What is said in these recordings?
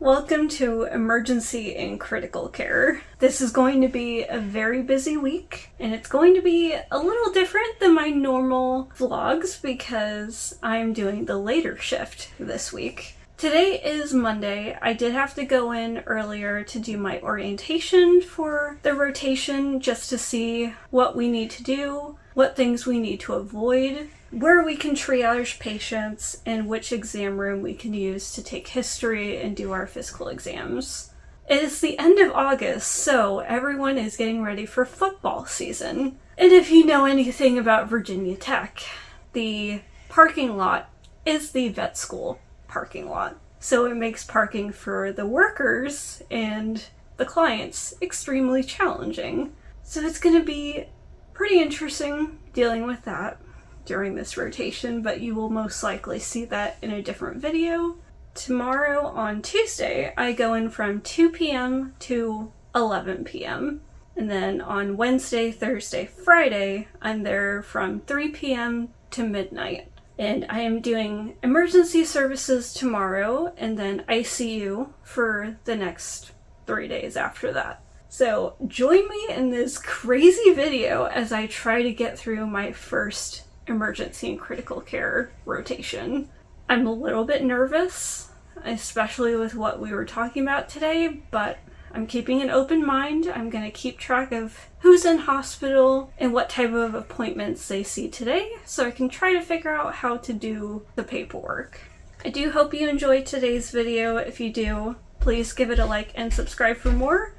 Welcome to Emergency and Critical Care. This is going to be a very busy week, and it's going to be a little different than my normal vlogs because I'm doing the later shift this week. Today is Monday. I did have to go in earlier to do my orientation for the rotation just to see what we need to do, what things we need to avoid, where we can triage patients, and which exam room we can use to take history and do our physical exams. It is the end of August, so everyone is getting ready for football season. And if you know anything about Virginia Tech, the parking lot is the vet school parking lot. So it makes parking for the workers and the clients extremely challenging. So it's going to be pretty interesting dealing with that during this rotation, but you will most likely see that in a different video. Tomorrow on Tuesday, I go in from 2 p.m. to 11 p.m. And then on Wednesday, Thursday, Friday, I'm there from 3 p.m. to midnight. And I am doing emergency services tomorrow and then ICU for the next 3 days after that. So join me in this crazy video as I try to get through my first emergency and critical care rotation. I'm a little bit nervous, especially with what we were talking about today, but I'm keeping an open mind. I'm going to keep track of who's in hospital and what type of appointments they see today, so I can try to figure out how to do the paperwork. I do hope you enjoyed today's video. If you do, please give it a like and subscribe for more,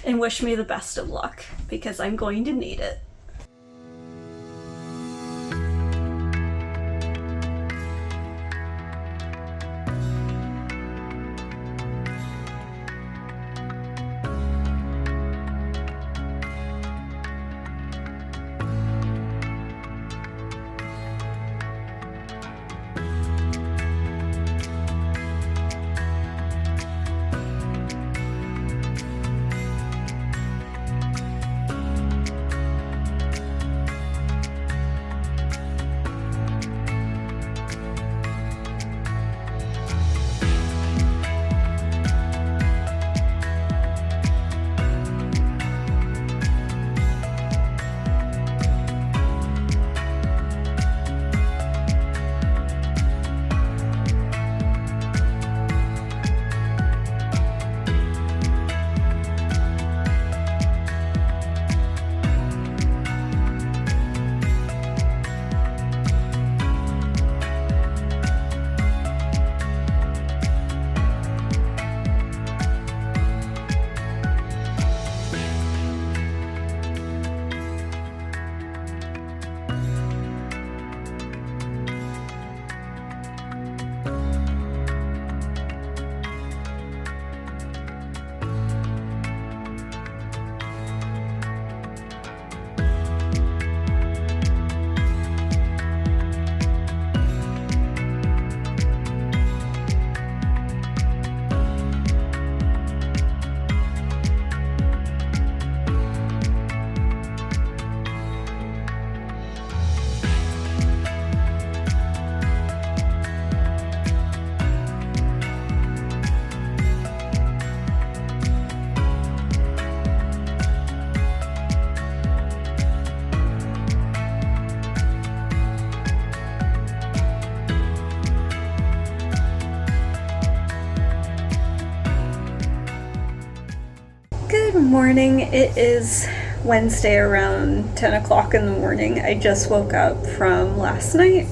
and wish me the best of luck, because I'm going to need it. Good morning. It is Wednesday around 10 o'clock in the morning. I just woke up from last night.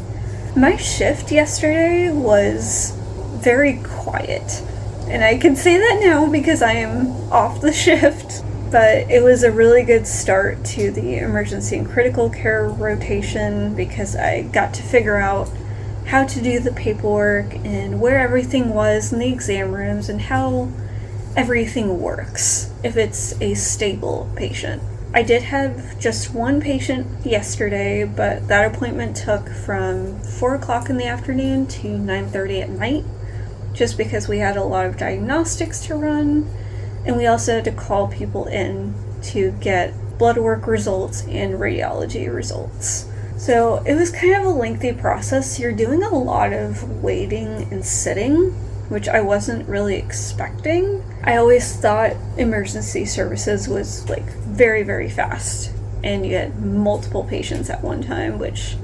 My shift yesterday was very quiet, and I can say that now because I am off the shift, but it was a really good start to the emergency and critical care rotation because I got to figure out how to do the paperwork and where everything was in the exam rooms and how everything works if it's a stable patient. I did have just one patient yesterday, but that appointment took from 4 o'clock in the afternoon to 9:30 at night, just because we had a lot of diagnostics to run, and we also had to call people in to get blood work results and radiology results. So it was kind of a lengthy process. You're doing a lot of waiting and sitting, which I wasn't really expecting. I always thought emergency services was like very, very fast and you had multiple patients at one time, which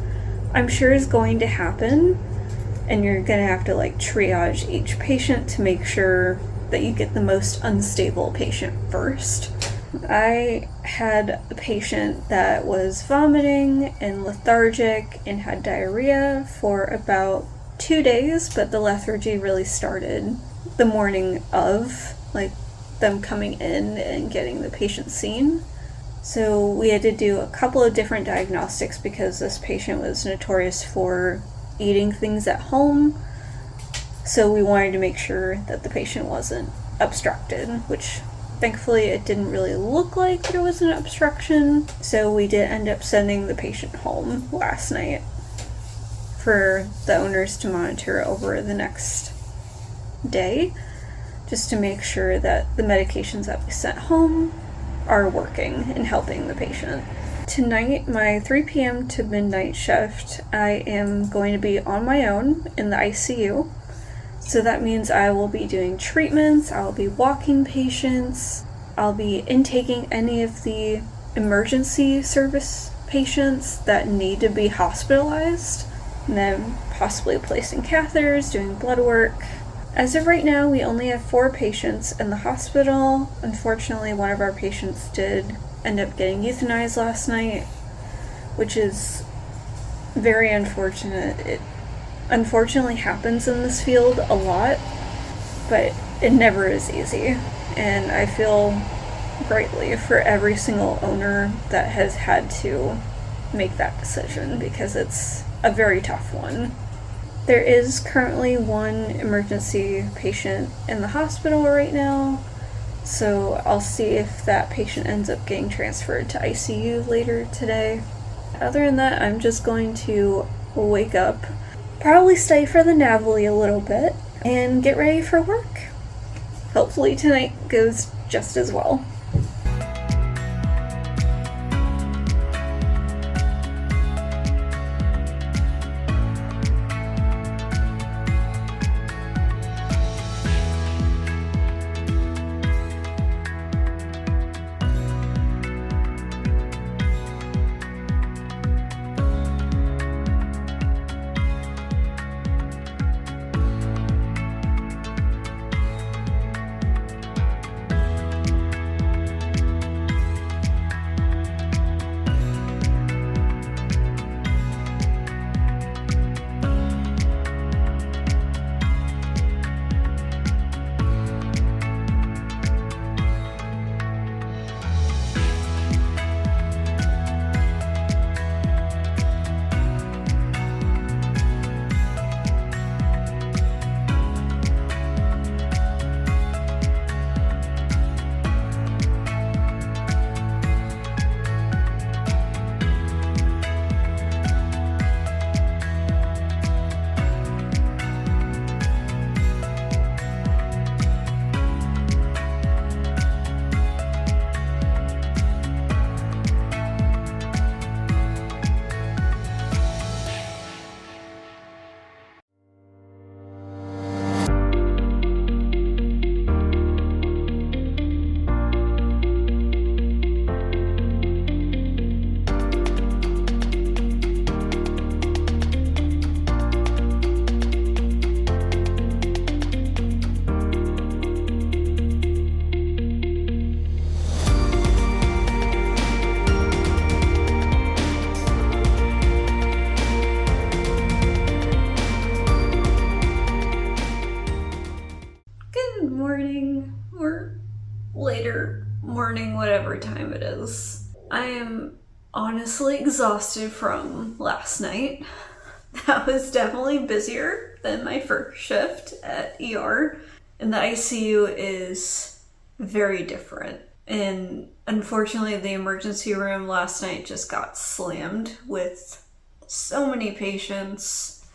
I'm sure is going to happen, and you're gonna have to like triage each patient to make sure that you get the most unstable patient first. I had a patient that was vomiting and lethargic and had diarrhea for about 2 days, but the lethargy really started the morning of, like, them coming in and getting the patient seen. So we had to do a couple of different diagnostics because this patient was notorious for eating things at home. So we wanted to make sure that the patient wasn't obstructed, which thankfully it didn't really look like there was an obstruction. So we did end up sending the patient home last night for the owners to monitor over the next day, just to make sure that the medications that we sent home are working and helping the patient. Tonight, my 3 p.m. to midnight shift, I am going to be on my own in the ICU. So that means I will be doing treatments, I'll be walking patients, I'll be intaking any of the emergency service patients that need to be hospitalized, and then possibly placing catheters, doing blood work. As of right now, we only have 4 patients in the hospital. Unfortunately, one of our patients did end up getting euthanized last night, which is very unfortunate. It unfortunately happens in this field a lot, but it never is easy. And I feel greatly for every single owner that has had to make that decision, because it's a very tough one. There is currently 1 emergency patient in the hospital right now, so I'll see if that patient ends up getting transferred to ICU later today. Other than that, I'm just going to wake up, probably stay for the NAVLE a little bit, and get ready for work. Hopefully tonight goes just as well. Morning, whatever time it is. I am honestly exhausted from last night. That was definitely busier than my first shift at ER, and the ICU is very different. And unfortunately, the emergency room last night just got slammed with so many patients,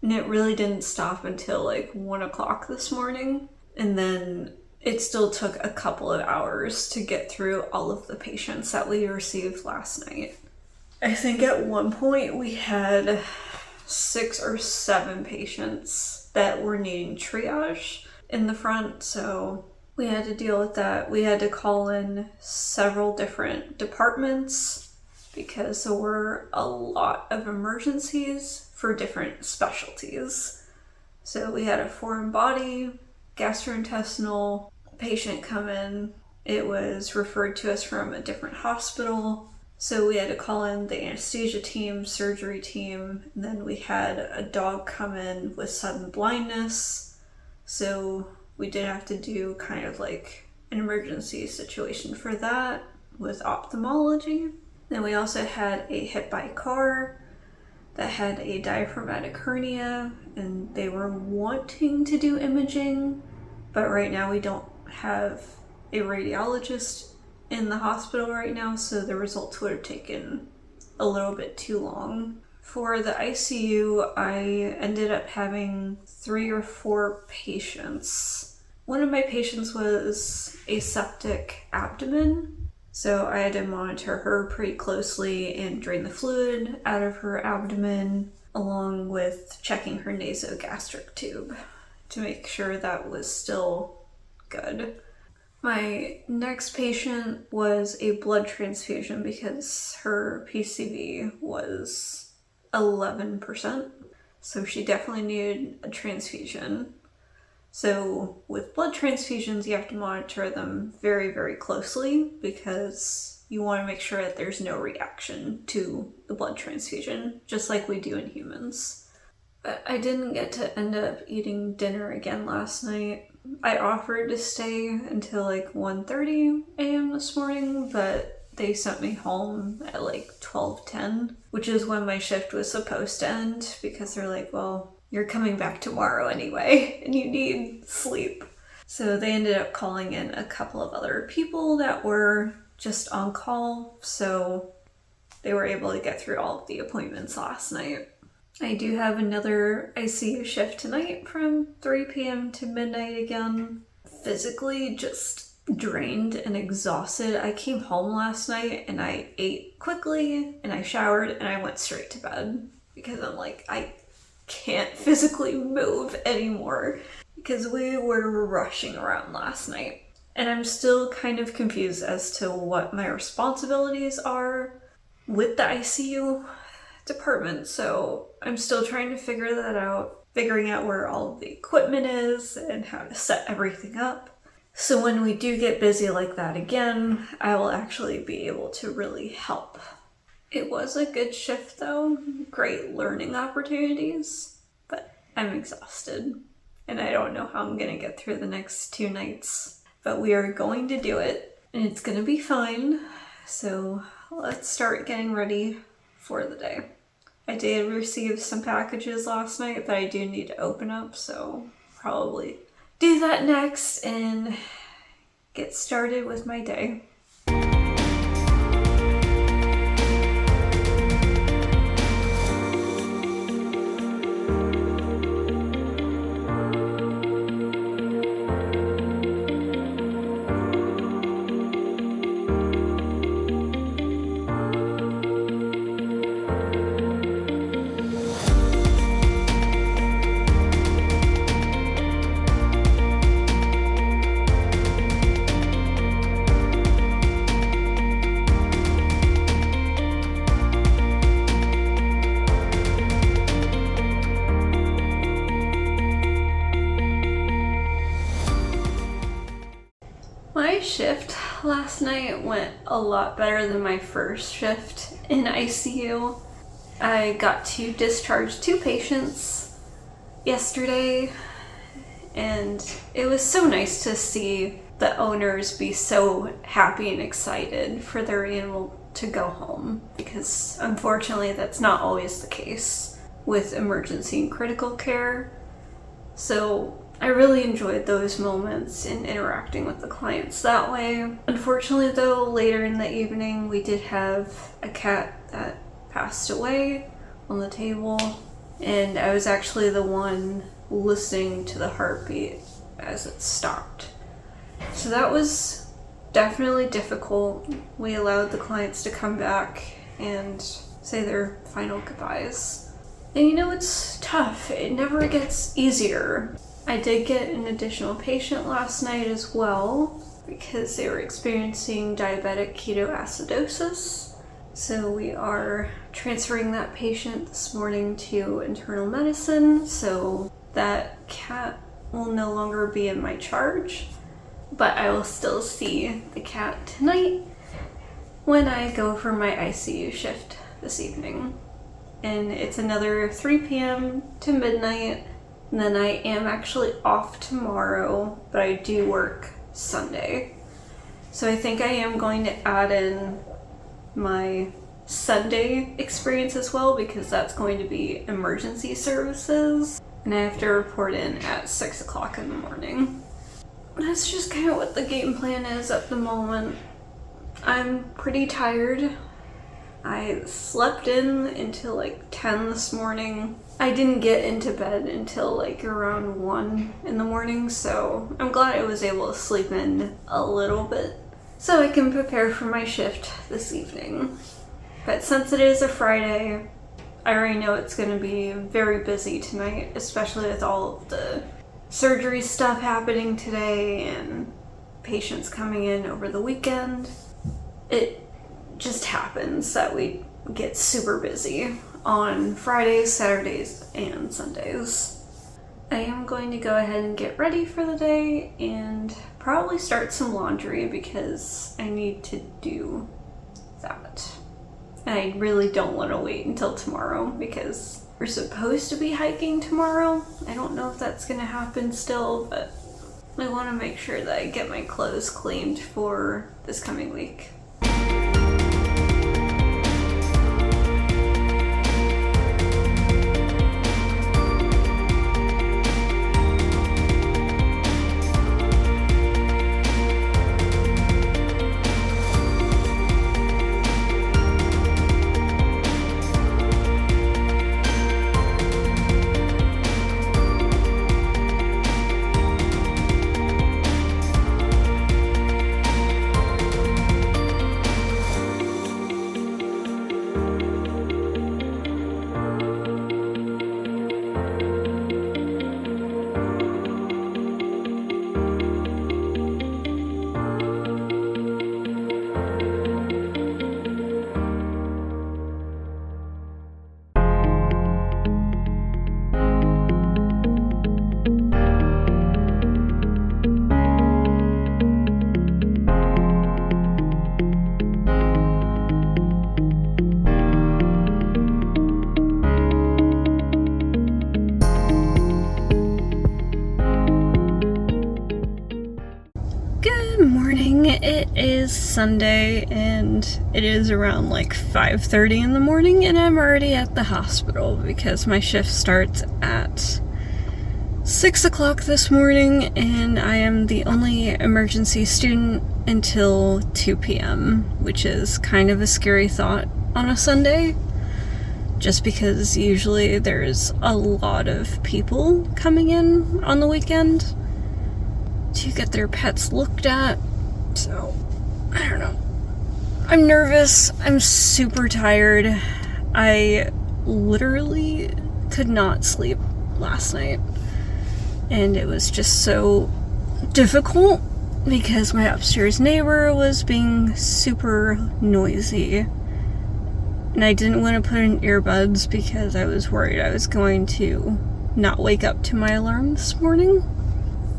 and it really didn't stop until like 1 o'clock this morning. And then it still took a couple of hours to get through all of the patients that we received last night. I think at one point we had 6 or 7 patients that were needing triage in the front, so we had to deal with that. We had to call in several different departments because there were a lot of emergencies for different specialties. So we had a foreign body, gastrointestinal patient come in. It was referred to us from a different hospital. So we had to call in the anesthesia team, surgery team, and then we had a dog come in with sudden blindness. So we did have to do kind of like an emergency situation for that with ophthalmology. Then we also had a hit by car that had a diaphragmatic hernia, and they were wanting to do imaging, but right now we don't have a radiologist in the hospital right now, so the results would have taken a little bit too long. For the ICU, I ended up having 3 or 4 patients. One of my patients was a septic abdomen, so I had to monitor her pretty closely and drain the fluid out of her abdomen, along with checking her nasogastric tube to make sure that was still good. My next patient was a blood transfusion because her PCV was 11%, so she definitely needed a transfusion. So with blood transfusions, you have to monitor them very, very closely because you want to make sure that there's no reaction to the blood transfusion, just like we do in humans. But I didn't get to end up eating dinner again last night. I offered to stay until like 1:30 a.m. this morning, but they sent me home at like 12:10, which is when my shift was supposed to end, because they're like, well, you're coming back tomorrow anyway, and you need sleep. So they ended up calling in a couple of other people that were just on call, so they were able to get through all of the appointments last night. I do have another ICU shift tonight from 3 p.m. to midnight again. Physically just drained and exhausted. I came home last night and I ate quickly and I showered and I went straight to bed because I'm like, I can't physically move anymore because we were rushing around last night. And I'm still kind of confused as to what my responsibilities are with the ICU department, so I'm still trying to figure that out, figuring out where all of the equipment is and how to set everything up. So when we do get busy like that again, I will actually be able to really help. It was a good shift though, great learning opportunities, but I'm exhausted and I don't know how I'm gonna get through the next 2 nights, but we are going to do it and it's gonna be fine. So let's start getting ready for the day. I did receive some packages last night that I do need to open up, so probably do that next and get started with my day. My shift last night went a lot better than my first shift in ICU. I got to discharge 2 patients yesterday, and it was so nice to see the owners be so happy and excited for their animal to go home, because unfortunately that's not always the case with emergency and critical care. So I really enjoyed those moments in interacting with the clients that way. Unfortunately though, later in the evening we did have a cat that passed away on the table, and I was actually the one listening to the heartbeat as it stopped. So that was definitely difficult. We allowed the clients to come back and say their final goodbyes. And you know, it's tough. It never gets easier. I did get an additional patient last night as well because they were experiencing diabetic ketoacidosis. So we are transferring that patient this morning to internal medicine, so that cat will no longer be in my charge, but I will still see the cat tonight when I go for my ICU shift this evening. And it's another 3 p.m. to midnight, and then I am actually off tomorrow, but I do work Sunday. So I think I am going to add in my Sunday experience as well, because that's going to be emergency services, and I have to report in at 6 o'clock in the morning. That's just kind of what the game plan is at the moment. I'm pretty tired. I slept in until like 10 this morning. I didn't get into bed until like around 1 in the morning, so I'm glad I was able to sleep in a little bit so I can prepare for my shift this evening. But since it is a Friday, I already know it's going to be very busy tonight, especially with all of the surgery stuff happening today and patients coming in over the weekend. It just happens that we get super busy on Fridays, Saturdays, and Sundays. I am going to go ahead and get ready for the day and probably start some laundry because I need to do that. And I really don't want to wait until tomorrow because we're supposed to be hiking tomorrow. I don't know if that's going to happen still, but I want to make sure that I get my clothes cleaned for this coming week. It is Sunday and it is around like 5:30 in the morning and I'm already at the hospital because my shift starts at 6 o'clock this morning and I am the only emergency student until 2 p.m., which is kind of a scary thought on a Sunday, just because usually there's a lot of people coming in on the weekend to get their pets looked at. So, I don't know. I'm nervous. I'm super tired. I literally could not sleep last night. And it was just so difficult because my upstairs neighbor was being super noisy. And I didn't want to put in earbuds because I was worried I was going to not wake up to my alarm this morning.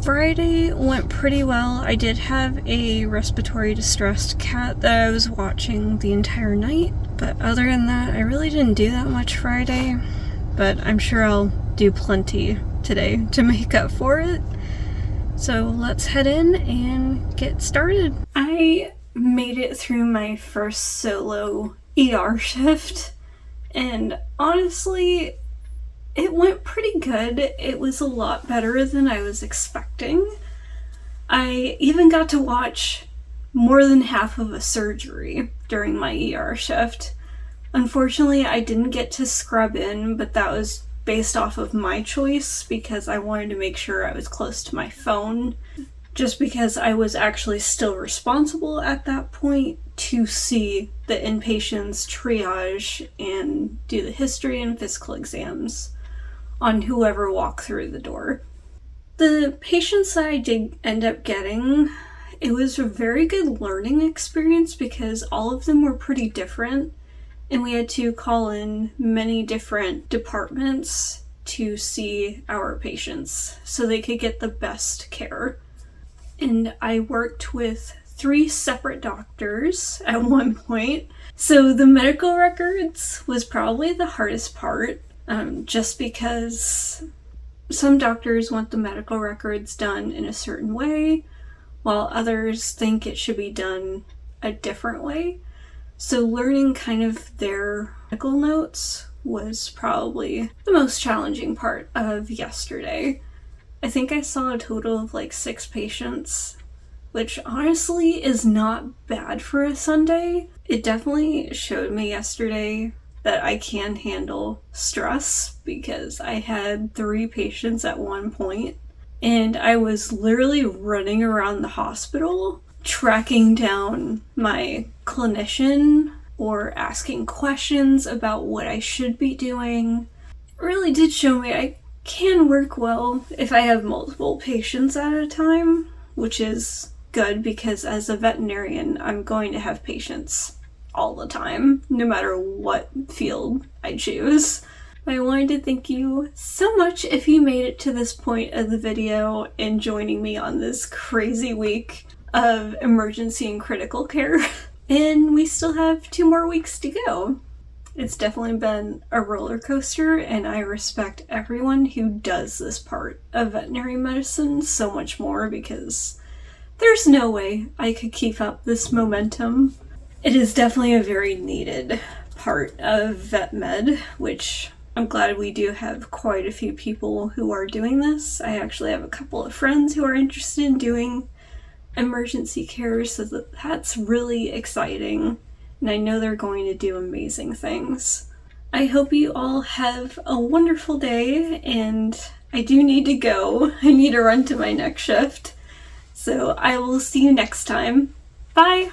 Friday went pretty well. I did have a respiratory distressed cat that I was watching the entire night, but other than that, I really didn't do that much Friday, but I'm sure I'll do plenty today to make up for it. So let's head in and get started. I made it through my first solo ER shift, and honestly, it went pretty good. It was a lot better than I was expecting. I even got to watch more than half of a surgery during my ER shift. Unfortunately, I didn't get to scrub in, but that was based off of my choice because I wanted to make sure I was close to my phone just because I was actually still responsible at that point to see the inpatients, triage, and do the history and physical exams on whoever walked through the door. The patients that I did end up getting, it was a very good learning experience because all of them were pretty different, and we had to call in many different departments to see our patients so they could get the best care. And I worked with 3 separate doctors at one point. So the medical records was probably the hardest part, just because some doctors want the medical records done in a certain way, while others think it should be done a different way. So learning kind of their medical notes was probably the most challenging part of yesterday. I think I saw a total of like 6 patients, which honestly is not bad for a Sunday. It definitely showed me yesterday that I can handle stress because I had 3 patients at one point, and I was literally running around the hospital tracking down my clinician or asking questions about what I should be doing. It really did show me I can work well if I have multiple patients at a time, which is good because as a veterinarian, I'm going to have patients all the time, no matter what field I choose. I wanted to thank you so much if you made it to this point of the video and joining me on this crazy week of emergency and critical care. And we still have 2 more weeks to go. It's definitely been a roller coaster, and I respect everyone who does this part of veterinary medicine so much more because there's no way I could keep up this momentum. It is definitely a very needed part of vet med, which I'm glad we do have quite a few people who are doing this. I actually have a couple of friends who are interested in doing emergency care, so that's really exciting. And I know they're going to do amazing things. I hope you all have a wonderful day, and I do need to go. I need to run to my next shift. So I will see you next time. Bye!